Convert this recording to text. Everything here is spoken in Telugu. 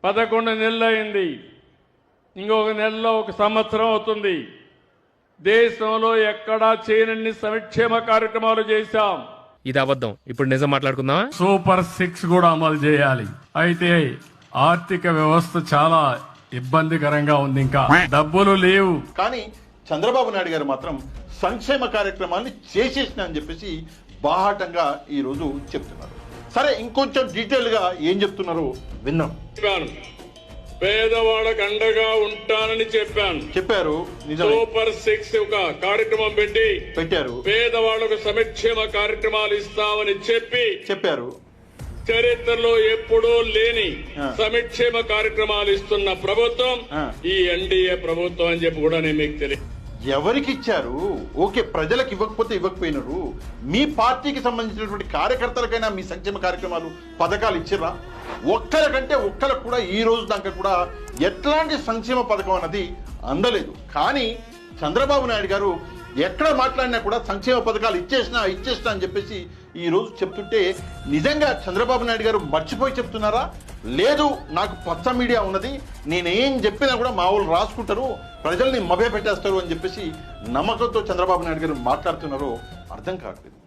11 నెలలు అయింది. ఇంకొక నెలలో 1 సంవత్సరం అవుతుంది. దేశంలో ఎక్కడా చేయనన్ని సంక్షేమ కార్యక్రమాలు చేశాం. ఇది అబద్ధం. ఇప్పుడు నిజం మాట్లాడుకుందామా? సూపర్ 6 కూడా అమలు చేయాలి. అయితే ఆర్థిక వ్యవస్థ చాలా ఇబ్బందికరంగా ఉంది. ఇంకా డబ్బులు లేవు. కానీ చంద్రబాబు నాయుడు గారు మాత్రం సంక్షేమ కార్యక్రమాన్ని చేసేసిన అని చెప్పేసి బాహాటంగా ఈ రోజు చెప్తున్నారు. సరే, ఇంకొంచెం డీటెయిల్ గా ఏం చెప్తున్నారో విన్నాం. పేదవాళ్ళకు అండగా ఉంటానని చెప్పారు. నిజమే. సూపర్ 6 ఒక కార్యక్రమం పెట్టారు. పేదవాళ్లకు సంక్షేమ కార్యక్రమాలు ఇస్తామని చెప్పారు. చరిత్రలో ఎప్పుడూ లేని సంక్షేమ కార్యక్రమాలు ఇస్తున్న ప్రభుత్వం ఈ ఎన్డీఏ ప్రభుత్వం అని చెప్పి కూడా నేను మీకు తెలియదు. ఎవరికి ఇచ్చారు? ఓకే, ప్రజలకు ఇవ్వకపోతే ఇవ్వకపోయినారు. మీ పార్టీకి సంబంధించినటువంటి కార్యకర్తలకైనా మీ సంక్షేమ కార్యక్రమాలు పథకాలు ఇచ్చిర్రా? ఒక్కరికంటే ఒక్కరికి కూడా ఈ రోజు దాకా కూడా ఎట్లాంటి సంక్షేమ పథకం అన్నది అందలేదు. కానీ చంద్రబాబు నాయుడు గారు ఎక్కడ మాట్లాడినా కూడా సంక్షేమ పథకాలు ఇచ్చేసినా అని చెప్పేసి ఈ రోజు చెప్తుంటే నిజంగా చంద్రబాబు నాయుడు గారు మర్చిపోయి చెప్తున్నారా? లేదు, నాకు పచ్చ మీడియా ఉన్నది, నేనేం చెప్పినా కూడా మా వాళ్ళు రాసుకుంటారు, ప్రజల్ని మభ్య పెట్టేస్తారు అని చెప్పేసి నమ్మకంతో చంద్రబాబు నాయుడు గారు మాట్లాడుతున్నారో అర్థం కావట్లేదు.